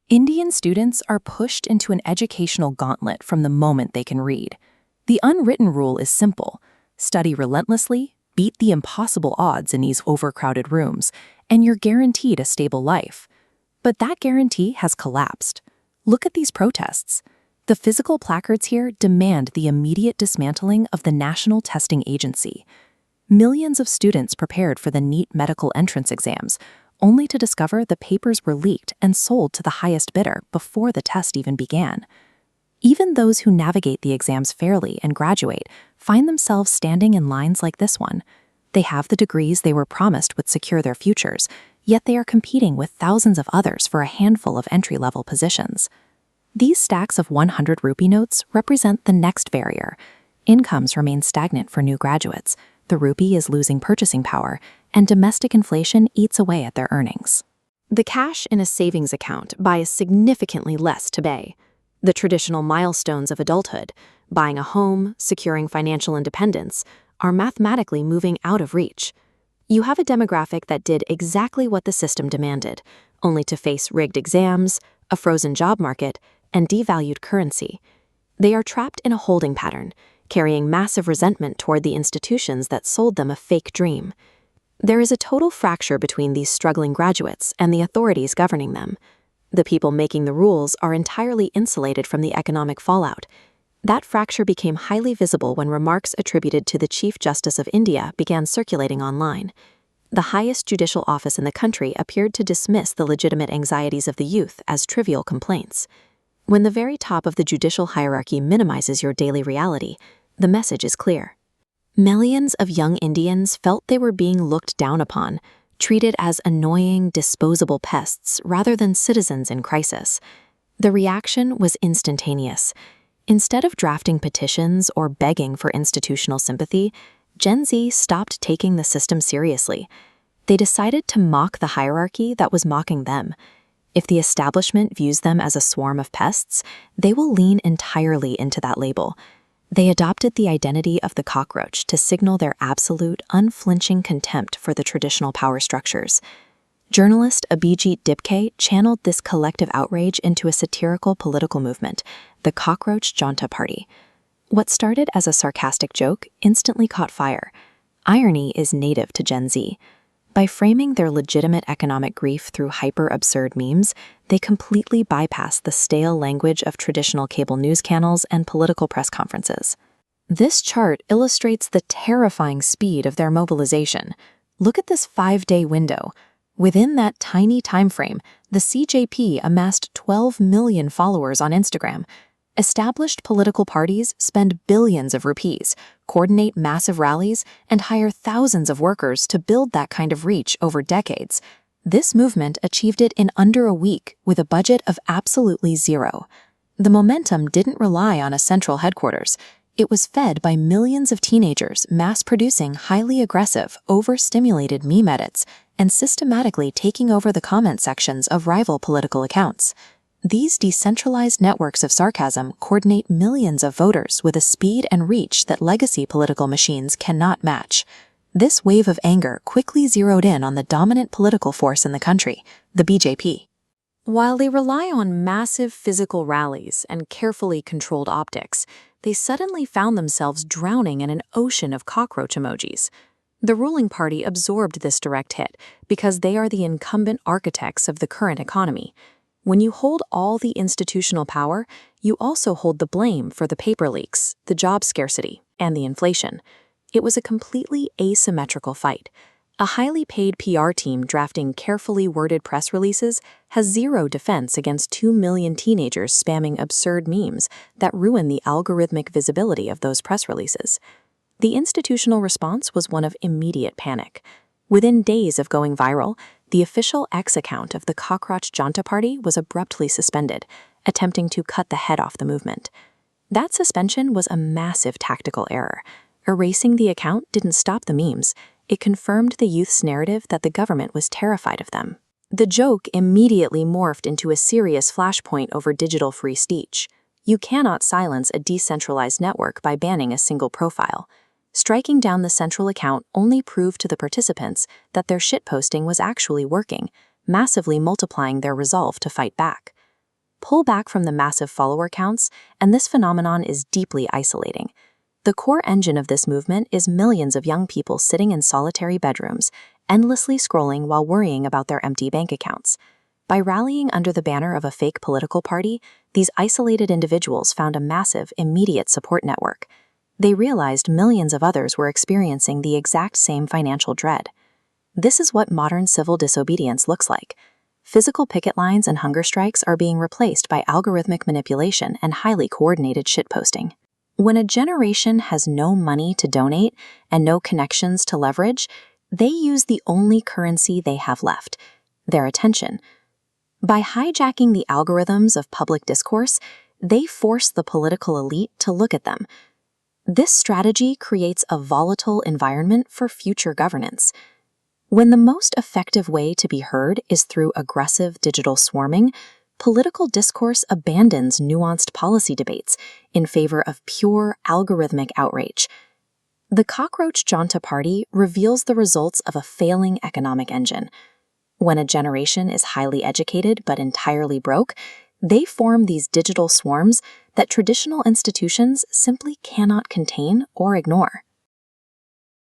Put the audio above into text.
Indian students are pushed into an educational gauntlet from the moment they can read. The unwritten rule is simple: study relentlessly, beat the impossible odds in these overcrowded rooms, and you're guaranteed a stable life. But that guarantee has collapsed. Look at these protests. The physical placards here demand the immediate dismantling of the National Testing Agency. Millions of students prepared for the NEET medical entrance exams, only to discover the papers were leaked and sold to the highest bidder before the test even began. Even those who navigate the exams fairly and graduate find themselves standing in lines like this one. They have the degrees they were promised would secure their futures, yet they are competing with thousands of others for a handful of entry-level positions. These stacks of 100 rupee notes represent the next barrier. Incomes remain stagnant for new graduates, the rupee is losing purchasing power, and domestic inflation eats away at their earnings. The cash in a savings account buys significantly less today. The traditional milestones of adulthood, buying a home, securing financial independence, are mathematically moving out of reach. You have a demographic that did exactly what the system demanded, only to face rigged exams, a frozen job market, and devalued currency. They are trapped in a holding pattern, carrying massive resentment toward the institutions that sold them a fake dream. There is a total fracture between these struggling graduates and the authorities governing them. The people making the rules are entirely insulated from the economic fallout. That fracture became highly visible when remarks attributed to the Chief Justice of India began circulating online. The highest judicial office in the country appeared to dismiss the legitimate anxieties of the youth as trivial complaints. When the very top of the judicial hierarchy minimizes your daily reality, the message is clear. Millions of young Indians felt they were being looked down upon, treated as annoying, disposable pests rather than citizens in crisis. The reaction was instantaneous. Instead of drafting petitions or begging for institutional sympathy, Gen Z stopped taking the system seriously. They decided to mock the hierarchy that was mocking them. If the establishment views them as a swarm of pests, they will lean entirely into that label. They adopted the identity of the cockroach to signal their absolute, unflinching contempt for the traditional power structures. Journalist Abhijit Dipke channeled this collective outrage into a satirical political movement, the Cockroach Janta Party. What started as a sarcastic joke instantly caught fire. Irony is native to Gen Z. By framing their legitimate economic grief through hyper-absurd memes, they completely bypass the stale language of traditional cable news channels and political press conferences. This chart illustrates the terrifying speed of their mobilization. Look at this 5-day window. Within that tiny time frame, the CJP amassed 12 million followers on Instagram. Established political parties spend billions of rupees, coordinate massive rallies, and hire thousands of workers to build that kind of reach over decades. This movement achieved it in under a week with a budget of absolutely zero. The momentum didn't rely on a central headquarters. It was fed by millions of teenagers mass-producing highly aggressive, overstimulated meme edits and systematically taking over the comment sections of rival political accounts. These decentralized networks of sarcasm coordinate millions of voters with a speed and reach that legacy political machines cannot match. This wave of anger quickly zeroed in on the dominant political force in the country, the BJP. While they rely on massive physical rallies and carefully controlled optics, they suddenly found themselves drowning in an ocean of cockroach emojis. The ruling party absorbed this direct hit because they are the incumbent architects of the current economy. When you hold all the institutional power, you also hold the blame for the paper leaks, the job scarcity, and the inflation. It was a completely asymmetrical fight. A highly paid PR team drafting carefully worded press releases has zero defense against 2 million teenagers spamming absurd memes that ruin the algorithmic visibility of those press releases. The institutional response was one of immediate panic. Within days of going viral, the official X account of the Cockroach Janta Party was abruptly suspended, attempting to cut the head off the movement. That suspension was a massive tactical error. Erasing the account didn't stop the memes. It confirmed the youth's narrative that the government was terrified of them. The joke immediately morphed into a serious flashpoint over digital free speech. You cannot silence a decentralized network by banning a single profile. Striking down the central account only proved to the participants that their shitposting was actually working, massively multiplying their resolve to fight back. pull back from the massive follower counts, and this phenomenon is deeply isolating. The core engine of this movement is millions of young people sitting in solitary bedrooms, endlessly scrolling while worrying about their empty bank accounts. By rallying under the banner of a fake political party, these isolated individuals found a massive, immediate support network. They realized millions of others were experiencing the exact same financial dread. This is what modern civil disobedience looks like. Physical picket lines and hunger strikes are being replaced by algorithmic manipulation and highly coordinated shitposting. When a generation has no money to donate and no connections to leverage, they use the only currency they have left: their attention. By hijacking the algorithms of public discourse, they force the political elite to look at them. This strategy creates a volatile environment for future governance. When the most effective way to be heard is through aggressive digital swarming, political discourse abandons nuanced policy debates in favor of pure algorithmic outrage. The Cockroach Junta Party reveals the results of a failing economic engine. When a generation is highly educated but entirely broke, they form these digital swarms that traditional institutions simply cannot contain or ignore.